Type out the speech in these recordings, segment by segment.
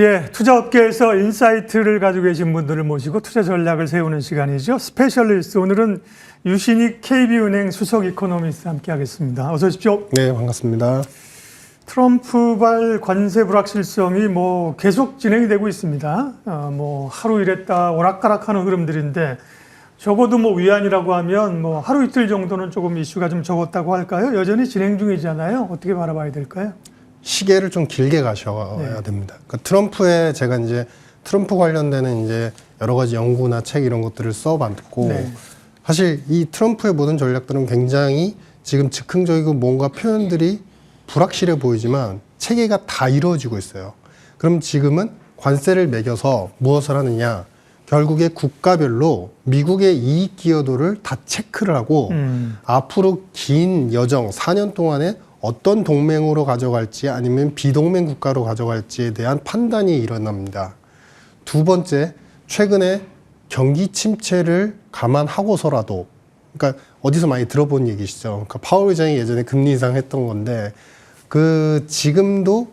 예, 투자업계에서 인사이트를 가지고 계신 분들을 모시고 투자 전략을 세우는 시간이죠. 스페셜리스트, 오늘은 유신익 KB은행 수석 이코노미스트 함께 하겠습니다. 어서 오십시오. 네, 반갑습니다. 트럼프발 관세 불확실성이 계속 진행이 되고 있습니다. 하루 이랬다 오락가락하는 흐름들인데 적어도 위안이라고 하면 하루 이틀 정도는 조금 이슈가 좀 적었다고 할까요? 여전히 진행 중이잖아요. 어떻게 바라봐야 될까요? 시계를 좀 길게 가셔야 됩니다. 그러니까 제가 이제 트럼프 관련되는 이제 여러 가지 연구나 책 이런 것들을 써봤고, 사실 이 트럼프의 모든 전략들은 굉장히 지금 즉흥적이고 뭔가 표현들이 불확실해 보이지만 체계가 다 이루어지고 있어요. 그럼 지금은 관세를 매겨서 무엇을 하느냐? 결국에 국가별로 미국의 이익 기여도를 다 체크를 하고 앞으로 긴 여정 4년 동안에 어떤 동맹으로 가져갈지 아니면 비동맹 국가로 가져갈지에 대한 판단이 일어납니다. 두 번째, 최근에 경기 침체를 감안하고서라도, 그러니까 어디서 많이 들어본 얘기시죠. 그러니까 파월 의장이 예전에 금리 인상했던 건데, 지금도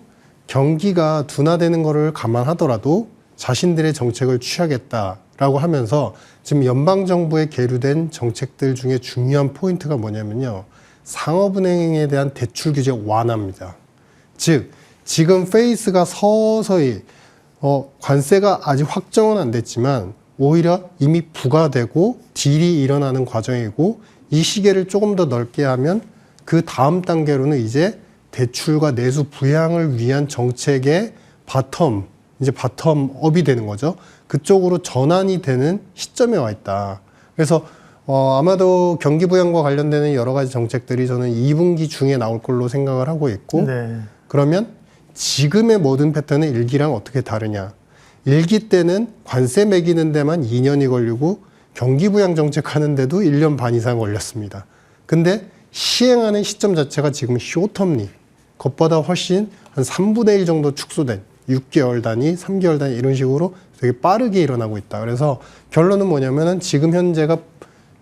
경기가 둔화되는 거를 감안하더라도 자신들의 정책을 취하겠다라고 하면서 지금 연방정부에 계류된 정책들 중에 중요한 포인트가 뭐냐면요. 상업은행에 대한 대출 규제 완화입니다. 즉, 지금 페이스가 서서히 관세가 아직 확정은 안 됐지만 오히려 이미 부과되고 딜이 일어나는 과정이고, 이 시계를 조금 더 넓게 하면 그 다음 단계로는 이제 대출과 내수 부양을 위한 정책의 바텀업이 되는 거죠. 그쪽으로 전환이 되는 시점에 와 있다. 그래서 아마도 경기 부양과 관련되는 여러 가지 정책들이 저는 2분기 중에 나올 걸로 생각을 하고 있고, 그러면 지금의 모든 패턴은 1기랑 어떻게 다르냐. 1기 때는 관세 매기는 데만 2년이 걸리고 경기 부양 정책 하는데도 1년 반 이상 걸렸습니다. 근데 시행하는 시점 자체가 지금 쇼텀리, 그것보다 훨씬 한 3분의 1 정도 축소된 6개월 단위, 3개월 단위 이런 식으로 되게 빠르게 일어나고 있다. 그래서 결론은 뭐냐면은 지금 현재가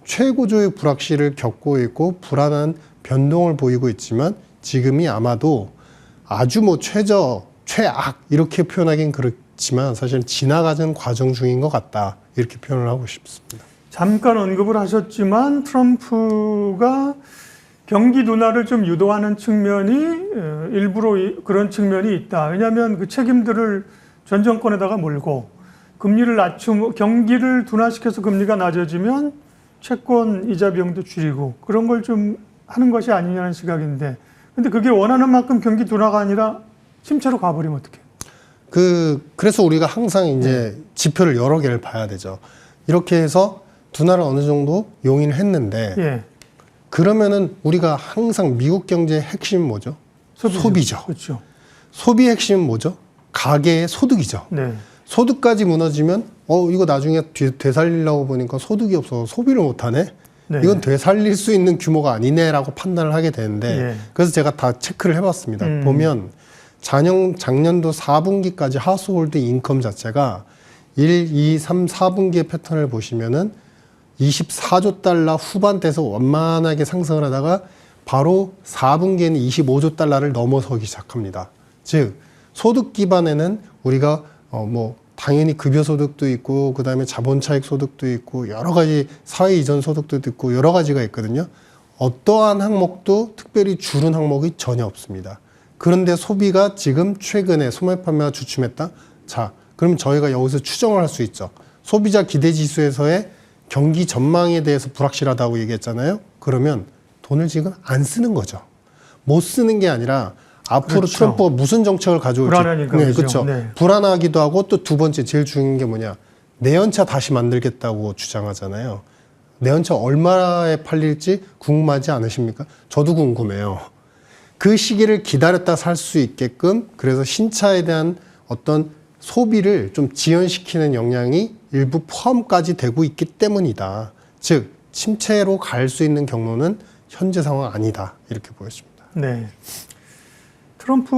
최고조의 불확실을 겪고 있고 불안한 변동을 보이고 있지만 지금이 아마도 아주 최악 이렇게 표현하긴 그렇지만 사실 지나가는 과정 중인 것 같다. 이렇게 표현을 하고 싶습니다. 잠깐 언급을 하셨지만 트럼프가 경기 둔화를 좀 유도하는 측면이 일부러 그런 측면이 있다. 왜냐하면 그 책임들을 전 정권에다가 몰고 금리를 경기를 둔화시켜서 금리가 낮아지면 채권 이자 비용도 줄이고 그런 걸 좀 하는 것이 아니냐는 시각인데, 근데 그게 원하는 만큼 경기 둔화가 아니라 침체로 가버리면 어떡해요? 그래서 우리가 항상 이제 지표를 여러 개를 봐야 되죠. 이렇게 해서 둔화를 어느 정도 용인을 했는데, 그러면은 우리가 항상 미국 경제의 핵심은 뭐죠? 소비죠. 그렇죠. 소비의 핵심은 뭐죠? 가계의 소득이죠. 소득까지 무너지면 이거 나중에 되살리려고 보니까 소득이 없어서 소비를 못하네? 이건 되살릴 수 있는 규모가 아니네라고 판단을 하게 되는데, 그래서 제가 다 체크를 해봤습니다. 보면 작년도 4분기까지 하우스홀드 인컴 자체가 1, 2, 3, 4분기의 패턴을 보시면은 24조 달러 후반대에서 원만하게 상승을 하다가 바로 4분기에는 25조 달러를 넘어서기 시작합니다. 즉, 소득 기반에는 우리가 당연히 급여소득도 있고, 그 다음에 자본차익 소득도 있고, 여러 가지 사회 이전 소득도 있고, 여러 가지가 있거든요. 어떠한 항목도 특별히 줄은 항목이 전혀 없습니다. 그런데 소비가 지금 최근에 소매 판매가 주춤했다? 자, 그럼 저희가 여기서 추정을 할 수 있죠. 소비자 기대지수에서의 경기 전망에 대해서 불확실하다고 얘기했잖아요. 그러면 돈을 지금 안 쓰는 거죠. 못 쓰는 게 아니라 앞으로 트럼프가 무슨 정책을 가져올지 불안하니까. 그렇죠. 불안하기도 하고, 또 두 번째 제일 중요한 게 뭐냐. 내연차 다시 만들겠다고 주장하잖아요. 내연차 얼마에 팔릴지 궁금하지 않으십니까? 저도 궁금해요. 그 시기를 기다렸다 살 수 있게끔, 그래서 신차에 대한 어떤 소비를 좀 지연시키는 영향이 일부 포함까지 되고 있기 때문이다. 즉, 침체로 갈 수 있는 경로는 현재 상황 아니다. 이렇게 보였습니다. 트럼프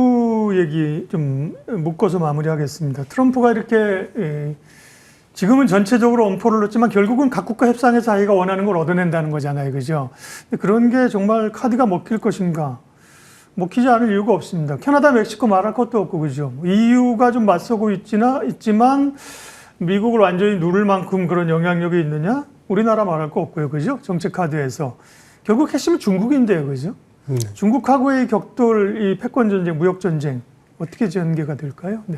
얘기 좀 묶어서 마무리하겠습니다. 트럼프가 이렇게 지금은 전체적으로 엄포를 놓지만 결국은 각국과 협상해서 자기가 원하는 걸 얻어낸다는 거잖아요. 그죠? 그런 게 정말 카드가 먹힐 것인가? 먹히지 않을 이유가 없습니다. 캐나다, 멕시코 말할 것도 없고, 그죠? EU가 좀 맞서고 있지만, 미국을 완전히 누를 만큼 그런 영향력이 있느냐? 우리나라 말할 거 없고요, 그죠? 정책 카드에서. 결국 핵심은 중국인데요, 그죠? 중국하고의 격돌, 이 패권 전쟁, 무역 전쟁, 어떻게 전개가 될까요? 네.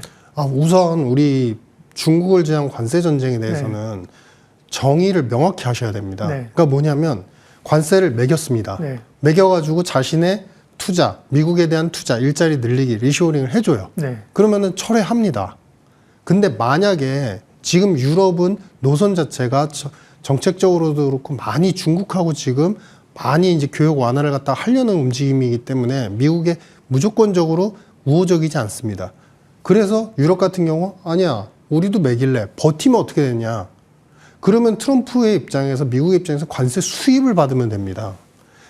우선 우리 중국을 제한 관세 전쟁에 대해서는 정의를 명확히 하셔야 됩니다. 그러니까 뭐냐면 관세를 매겼습니다. 매겨가지고 자신의 투자, 미국에 대한 투자, 일자리 늘리기, 리쇼링을 해줘요. 그러면은 철회합니다. 근데 만약에 지금 유럽은 노선 자체가 정책적으로도 그렇고 많이 중국하고 지금 많이 이제 교역 완화를 갖다 하려는 움직임이기 때문에 미국에 무조건적으로 우호적이지 않습니다. 그래서 유럽 같은 경우 아니야 우리도 매길래 버티면 어떻게 되냐. 그러면 트럼프의 입장에서 미국의 입장에서 관세 수입을 받으면 됩니다.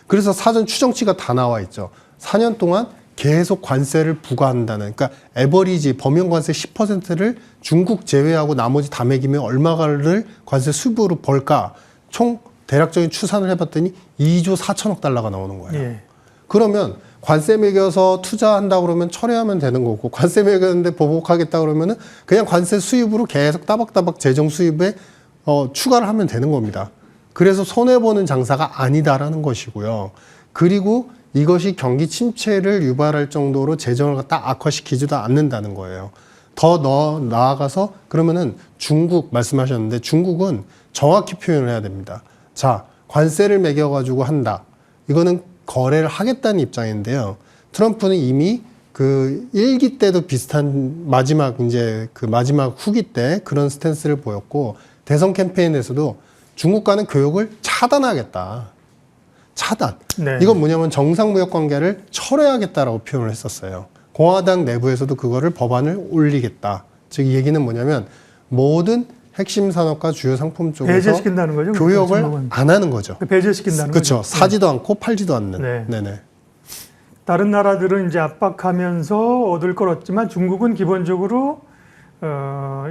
그래서 사전 추정치가 다 나와 있죠. 4년 동안 계속 관세를 부과한다는, 그러니까 에버리지 범용 관세 10%를 중국 제외하고 나머지 다 매기면 얼마를 관세 수입으로 벌까 총 대략적인 추산을 해봤더니 2조 4천억 달러가 나오는 거예요. 그러면 관세 매겨서 투자한다 그러면 철회하면 되는 거고, 관세 매겼는데 보복하겠다 그러면은 그냥 관세 수입으로 계속 따박따박 재정 수입에 추가를 하면 되는 겁니다. 그래서 손해보는 장사가 아니다라는 것이고요. 그리고 이것이 경기 침체를 유발할 정도로 재정을 갖다 악화시키지도 않는다는 거예요. 더 나아가서 그러면은 중국 말씀하셨는데 중국은 정확히 표현을 해야 됩니다. 자, 관세를 매겨가지고 한다. 이거는 거래를 하겠다는 입장인데요. 트럼프는 이미 그 1기 때도 비슷한 마지막 후기 때 그런 스탠스를 보였고, 대선 캠페인에서도 중국과는 교역을 차단하겠다. 차단. 이건 뭐냐면 정상무역 관계를 철회하겠다라고 표현을 했었어요. 공화당 내부에서도 그거를 법안을 올리겠다. 즉 이 얘기는 뭐냐면 모든 핵심 산업과 주요 상품 쪽에서 배제시킨다는 거죠? 교역을 안 하는 거죠. 배제시킨다는 거죠. 거죠. 사지도 않고 팔지도 않는. 네네. 다른 나라들은 이제 압박하면서 얻을 걸 얻지만 중국은 기본적으로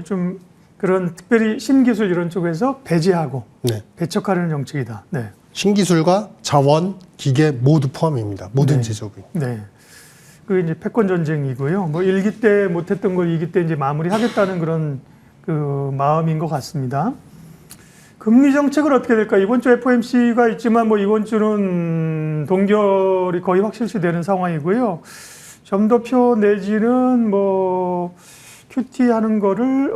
좀 그런 특별히 신기술 이런 쪽에서 배제하고 배척하려는 정책이다. 신기술과 자원, 기계 모두 포함입니다. 모든 제조업이. 그 이제 패권 전쟁이고요. 뭐 1기 때 못했던 걸 2기 때 이제 마무리하겠다는 그런 그 마음인 것 같습니다. 금리 정책은 어떻게 될까? 이번 주 FOMC가 있지만 뭐 이번 주는 동결이 거의 확실시되는 상황이고요. 점도표 내지는 뭐 QT 하는 거를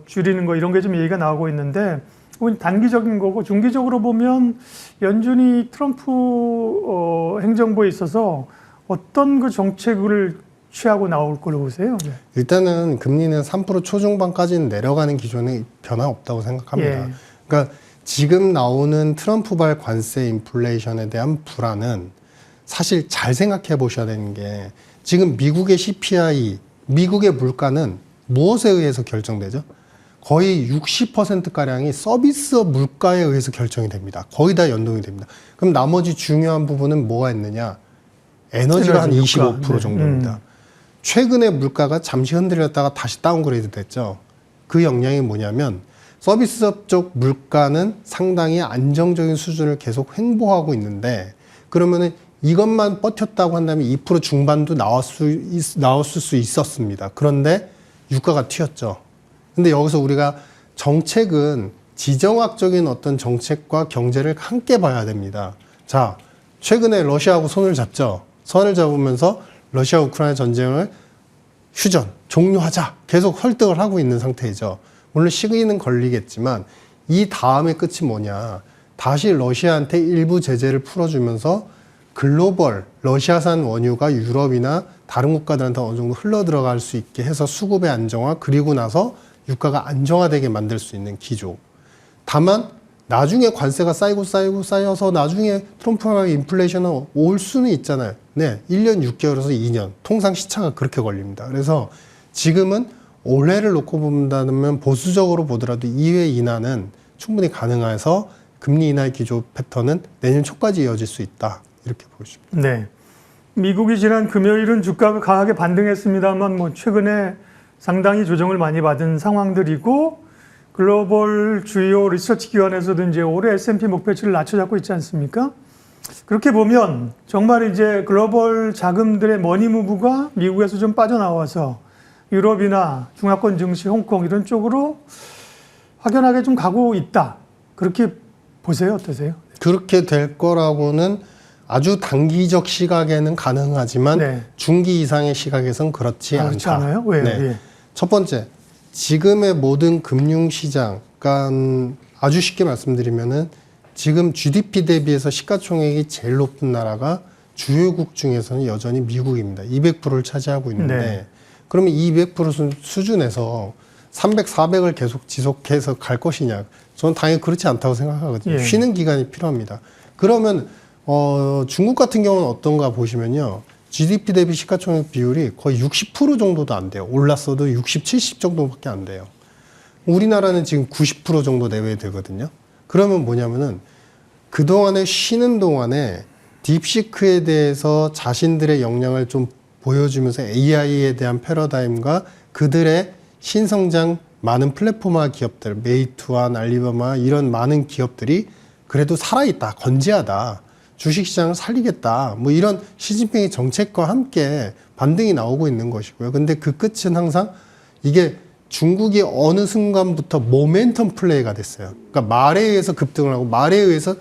줄이는 거 이런 게 좀 얘기가 나오고 있는데, 그건 단기적인 거고 중기적으로 보면 연준이 트럼프 행정부에 있어서 어떤 그 정책을 취하고 나올 걸로 보세요? 일단은 금리는 3% 초중반까지는 내려가는 기조는 변화 없다고 생각합니다. 그러니까 지금 나오는 트럼프발 관세 인플레이션에 대한 불안은 사실 잘 생각해 보셔야 되는 게, 지금 미국의 CPI, 미국의 물가는 무엇에 의해서 결정되죠? 거의 60%가량이 서비스업 물가에 의해서 결정이 됩니다. 거의 다 연동이 됩니다. 그럼 나머지 중요한 부분은 뭐가 있느냐? 에너지가 한 25% 정도입니다. 최근에 물가가 잠시 흔들렸다가 다시 다운그레이드 됐죠. 그 영향이 뭐냐면 서비스업 쪽 물가는 상당히 안정적인 수준을 계속 횡보하고 있는데, 그러면은 이것만 버텼다고 한다면 2% 중반도 나왔을 수 있었습니다. 그런데 유가가 튀었죠. 근데 여기서 우리가 정책은 지정학적인 어떤 정책과 경제를 함께 봐야 됩니다. 자, 최근에 러시아하고 손을 잡죠. 손을 잡으면서 러시아 우크라이나 전쟁을 휴전, 종료하자 계속 설득을 하고 있는 상태이죠. 물론 시기는 걸리겠지만 이 다음의 끝이 뭐냐. 다시 러시아한테 일부 제재를 풀어주면서 글로벌 러시아산 원유가 유럽이나 다른 국가들한테 어느 정도 흘러 들어갈 수 있게 해서 수급의 안정화, 그리고 나서 유가가 안정화되게 만들 수 있는 기조. 다만 나중에 관세가 쌓여서 나중에 트럼프가 인플레이션은 올 수는 있잖아요. 1년 6개월에서 2년. 통상 시차가 그렇게 걸립니다. 그래서 지금은 올해를 놓고 본다면 보수적으로 보더라도 2회 인하는 충분히 가능해서 금리 인하의 기조 패턴은 내년 초까지 이어질 수 있다. 이렇게 보십니다. 미국이 지난 금요일은 주가가 강하게 반등했습니다만 뭐 최근에 상당히 조정을 많이 받은 상황들이고, 글로벌 주요 리서치 기관에서도 이제 올해 S&P 목표치를 낮춰잡고 있지 않습니까? 그렇게 보면 정말 이제 글로벌 자금들의 머니무브가 미국에서 좀 빠져나와서 유럽이나 중화권 증시, 홍콩 이런 쪽으로 확연하게 좀 가고 있다. 그렇게 보세요. 어떠세요? 그렇게 될 거라고는 아주 단기적 시각에는 가능하지만 네. 중기 이상의 시각에선 그렇지 그렇지 않다. 않아요? 왜요? 네. 예. 첫 번째, 지금의 모든 금융시장, 그러니까 아주 쉽게 말씀드리면은 지금 GDP 대비해서 시가총액이 제일 높은 나라가 주요국 중에서는 여전히 미국입니다. 200%를 차지하고 있는데 네. 그러면 200% 수준에서 300, 400을 계속 지속해서 갈 것이냐? 저는 당연히 그렇지 않다고 생각하거든요. 예. 쉬는 기간이 필요합니다. 그러면 중국 같은 경우는 어떤가 보시면요. GDP 대비 시가총액 비율이 거의 60% 정도도 안 돼요. 올랐어도 60, 70 정도밖에 안 돼요. 우리나라는 지금 90% 정도 내외 되거든요. 그러면 뭐냐면은 그동안에 쉬는 동안에 딥시크에 대해서 자신들의 역량을 좀 보여주면서 AI에 대한 패러다임과 그들의 신성장 많은 플랫폼화 기업들, 메이투안, 알리바바 이런 많은 기업들이 그래도 살아있다, 건재하다, 주식시장을 살리겠다, 뭐 이런 시진핑의 정책과 함께 반등이 나오고 있는 것이고요. 근데 그 끝은 항상 이게 중국이 어느 순간부터 모멘텀 플레이가 됐어요. 그러니까 말에 의해서 급등을 하고 말에 의해서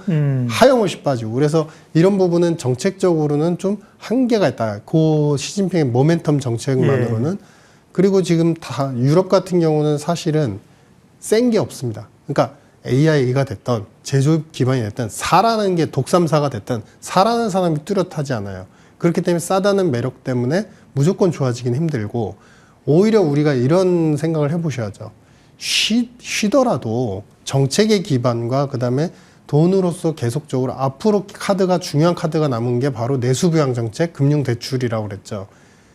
하염없이 빠지고 그래서 이런 부분은 정책적으로는 좀 한계가 있다. 그 시진핑의 모멘텀 정책만으로는. 예. 그리고 지금 다 유럽 같은 경우는 사실은 센 게 없습니다. 그러니까 AI가 됐던 제조업 기반이 됐던 사라는 게 독삼사가 됐던 사라는 사람이 뚜렷하지 않아요. 그렇기 때문에 싸다는 매력 때문에 무조건 좋아지긴 힘들고 오히려 우리가 이런 생각을 해보셔야죠. 쉬더라도 정책의 기반과 그다음에 돈으로서 계속적으로 앞으로 카드가 중요한 카드가 남은 게 바로 내수부양 정책, 금융 대출이라고 그랬죠.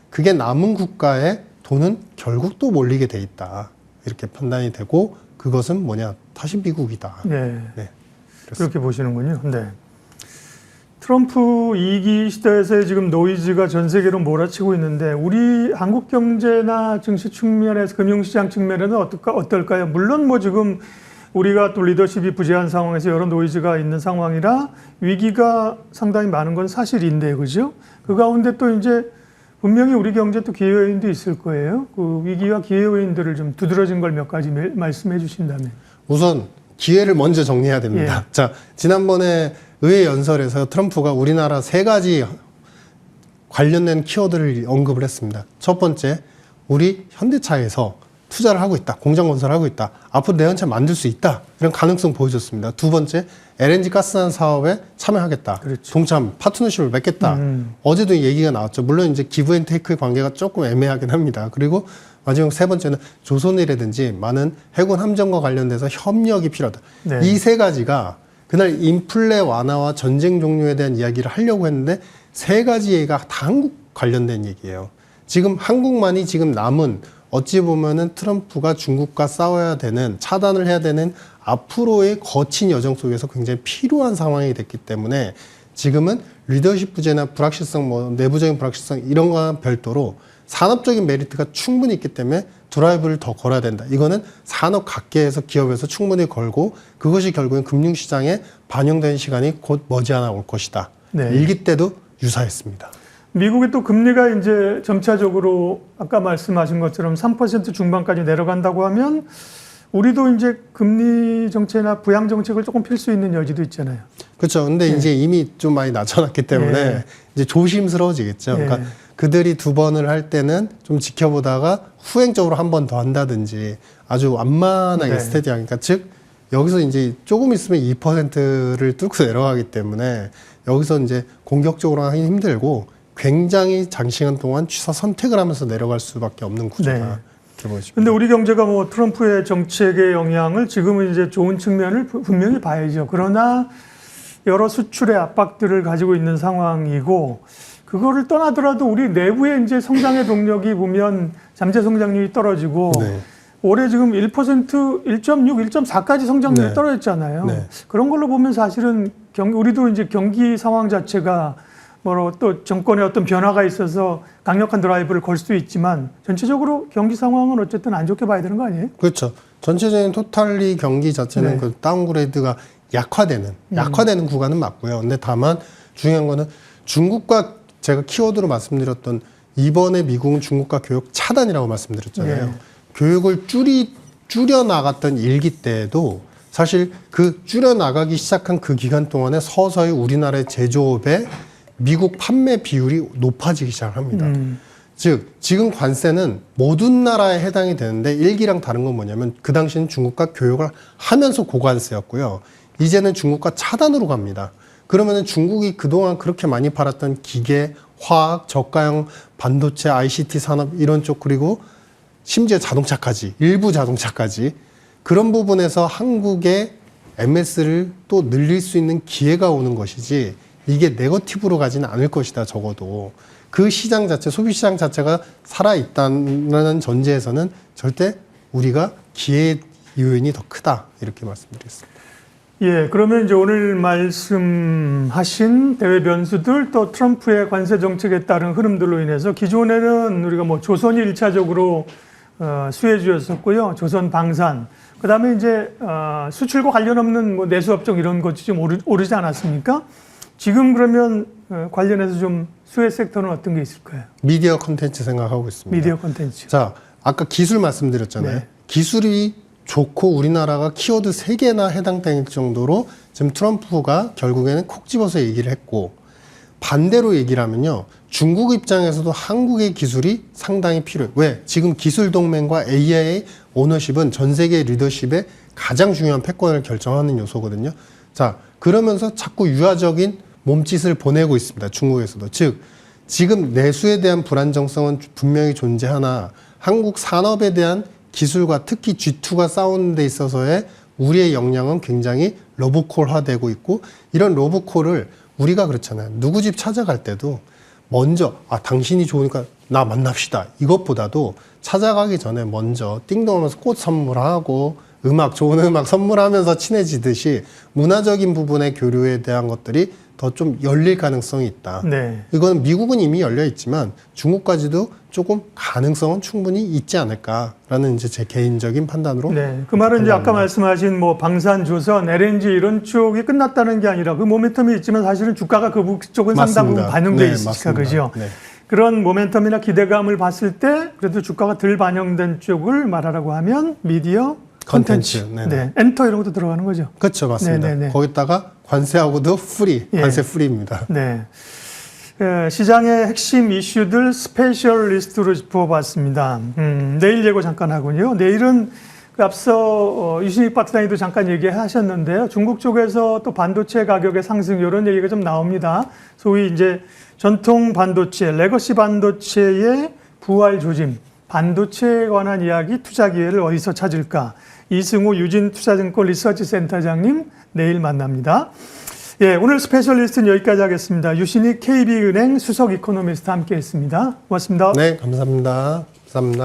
그게 남은 국가에 돈은 결국 또 몰리게 돼 있다. 이렇게 판단이 되고 그것은 뭐냐? 다시 미국이다. 네. 네. 그렇게 보시는군요. 네. 트럼프 2기 시대에서의 지금 노이즈가 전 세계로 몰아치고 있는데 우리 한국 경제나 증시 측면에서 금융시장 측면에는 어떨까요? 물론 뭐 지금 우리가 또 리더십이 부재한 상황에서 여러 노이즈가 있는 상황이라 위기가 상당히 많은 건 사실인데 그죠? 그 가운데 또 이제 분명히 우리 경제 또 기회 요인도 있을 거예요. 그 위기와 기회 요인들을 좀 두드러진 걸 몇 가지 말씀해 주신다면. 우선 기회를 먼저 정리해야 됩니다. 예. 자, 지난번에 의회 연설에서 트럼프가 우리나라 3가지 관련된 키워드를 언급을 했습니다. 첫 번째, 우리 현대차에서 투자를 하고 있다. 공장 건설을 하고 있다. 앞으로 내연차 만들 수 있다. 이런 가능성 보여줬습니다. 두 번째, LNG 가스난 사업에 참여하겠다. 그렇죠. 동참, 파트너십을 맺겠다. 어제도 얘기가 나왔죠. 물론 이제 기브 앤 테이크의 관계가 조금 애매하긴 합니다. 그리고 마지막 세 번째는 조선이라든지 많은 해군 함정과 관련돼서 협력이 필요하다. 네. 이 3가지가 그날 인플레 완화와 전쟁 종료에 대한 이야기를 하려고 했는데 3가지 얘기가 다 한국 관련된 얘기예요. 지금 한국만이 지금 남은 어찌 보면은 트럼프가 중국과 싸워야 되는 차단을 해야 되는 앞으로의 거친 여정 속에서 굉장히 필요한 상황이 됐기 때문에 지금은 리더십 부재나 불확실성, 뭐 내부적인 불확실성 이런 거와 별도로 산업적인 메리트가 충분히 있기 때문에 드라이브를 더 걸어야 된다. 이거는 산업 각계에서 기업에서 충분히 걸고 그것이 결국엔 금융시장에 반영되는 시간이 곧 머지않아 올 것이다. 네. 일기 때도 유사했습니다. 미국의 또 금리가 이제 점차적으로 아까 말씀하신 것처럼 3% 중반까지 내려간다고 하면 우리도 이제 금리 정책이나 부양 정책을 조금 필 수 있는 여지도 있잖아요. 그렇죠. 근데 네. 이제 이미 좀 많이 낮춰놨기 때문에 네. 이제 조심스러워지겠죠. 네. 그러니까 그들이 2번을 할 때는 좀 지켜보다가 후행적으로 한 번 더 한다든지 아주 완만하게 네. 스테디하게. 그러니까 즉 여기서 이제 조금 있으면 2%를 뚫고 내려가기 때문에 여기서 이제 공격적으로 하기 힘들고 굉장히 장시간 동안 취사 선택을 하면서 내려갈 수밖에 없는 구조다. 네. 이렇게 보여집니다. 근데 우리 경제가 뭐 트럼프의 정책의 영향을 지금은 이제 좋은 측면을 분명히 봐야죠. 그러나 여러 수출의 압박들을 가지고 있는 상황이고 그거를 떠나더라도 우리 내부의 이제 성장의 동력이 보면 잠재 성장률이 떨어지고 네. 올해 지금 1%, 1.6, 1.4까지 성장률이 네. 떨어졌잖아요. 네. 그런 걸로 보면 사실은 우리도 이제 경기 상황 자체가 또 정권의 어떤 변화가 있어서 강력한 드라이브를 걸 수도 있지만 전체적으로 경기 상황은 어쨌든 안 좋게 봐야 되는 거 아니에요? 그렇죠. 전체적인 토탈리 경기 자체는 네. 그 다운그레이드가 약화되는 구간은 맞고요. 근데 다만 중요한 거는 중국과 제가 키워드로 말씀드렸던 이번에 미국은 중국과 교역 차단이라고 말씀드렸잖아요. 네. 교역을 줄여 나갔던 일기 때에도 사실 그 줄여 나가기 시작한 그 기간 동안에 서서히 우리나라의 제조업의 미국 판매 비율이 높아지기 시작합니다. 즉 지금 관세는 모든 나라에 해당이 되는데 일기랑 다른 건 뭐냐면 그 당시는 중국과 교역을 하면서 고관세였고요. 이제는 중국과 차단으로 갑니다. 그러면은 중국이 그동안 그렇게 많이 팔았던 기계, 화학, 저가형 반도체, ICT 산업 이런 쪽 그리고 심지어 자동차까지 일부 자동차까지 그런 부분에서 한국의 MS를 또 늘릴 수 있는 기회가 오는 것이지 이게 네거티브로 가지는 않을 것이다. 적어도 그 시장 자체, 소비시장 자체가 살아있다는 전제에서는 절대 우리가 기회 요인이 더 크다. 이렇게 말씀드리겠습니다. 예, 그러면 이제 오늘 말씀하신 대외 변수들 또 트럼프의 관세 정책에 따른 흐름들로 인해서 기존에는 우리가 뭐 조선이 1차적으로 수혜주였었고요. 조선 방산. 그 다음에 이제 수출과 관련 없는 뭐 내수업종 이런 것이 좀 오르지 않았습니까? 지금 그러면 관련해서 좀 수혜 섹터는 어떤 게 있을까요? 미디어 콘텐츠 생각하고 있습니다. 미디어 콘텐츠. 자, 아까 기술 말씀드렸잖아요. 네. 기술이 좋고 우리나라가 키워드 3개나 해당될 정도로 지금 트럼프가 결국에는 콕 집어서 얘기를 했고 반대로 얘기를 하면요. 중국 입장에서도 한국의 기술이 상당히 필요해요. 왜? 지금 기술 동맹과 AI 오너십은 전 세계 리더십의 가장 중요한 패권을 결정하는 요소거든요. 자, 그러면서 자꾸 유화적인 몸짓을 보내고 있습니다. 중국에서도. 즉, 지금 내수에 대한 불안정성은 분명히 존재하나 한국 산업에 대한 기술과 특히 G2가 싸우는 데 있어서의 우리의 역량은 굉장히 러브콜화되고 있고 이런 러브콜을 우리가 그렇잖아요. 누구 집 찾아갈 때도 먼저 당신이 좋으니까 나 만납시다. 이것보다도 찾아가기 전에 먼저 띵동하면서 꽃 선물하고 좋은 음악 선물하면서 친해지듯이 문화적인 부분의 교류에 대한 것들이 더 좀 열릴 가능성이 있다. 네. 이건 미국은 이미 열려 있지만 중국까지도 조금 가능성은 충분히 있지 않을까라는 이제 제 개인적인 판단으로. 네. 그 말은 이제 아까 말씀하신 뭐 방산, 조선, LNG 이런 쪽이 끝났다는 게 아니라 그 모멘텀이 있지만 사실은 주가가 그 쪽은 상당 부분 반영돼 있으니까 그죠. 네. 그런 모멘텀이나 기대감을 봤을 때 그래도 주가가 덜 반영된 쪽을 말하라고 하면 미디어 콘텐츠. 네. 엔터 이런 것도 들어가는 거죠. 그렇죠. 맞습니다. 네네네. 거기다가 관세하고도 프리, 관세 프리입니다. 네. 시장의 핵심 이슈들 스페셜 리스트로 짚어봤습니다. 내일 예고 잠깐 하군요. 내일은 그 앞서 유신익 박사님도 잠깐 얘기하셨는데요. 중국 쪽에서 또 반도체 가격의 상승 이런 얘기가 좀 나옵니다. 소위 이제 전통 반도체, 레거시 반도체의 부활 조짐, 반도체에 관한 이야기, 투자 기회를 어디서 찾을까? 이승우 유진투자증권 리서치센터장님 내일 만납니다. 예, 오늘 스페셜리스트는 여기까지 하겠습니다. 유신익 KB은행 수석 이코노미스트 함께했습니다. 고맙습니다. 네, 감사합니다. 감사합니다.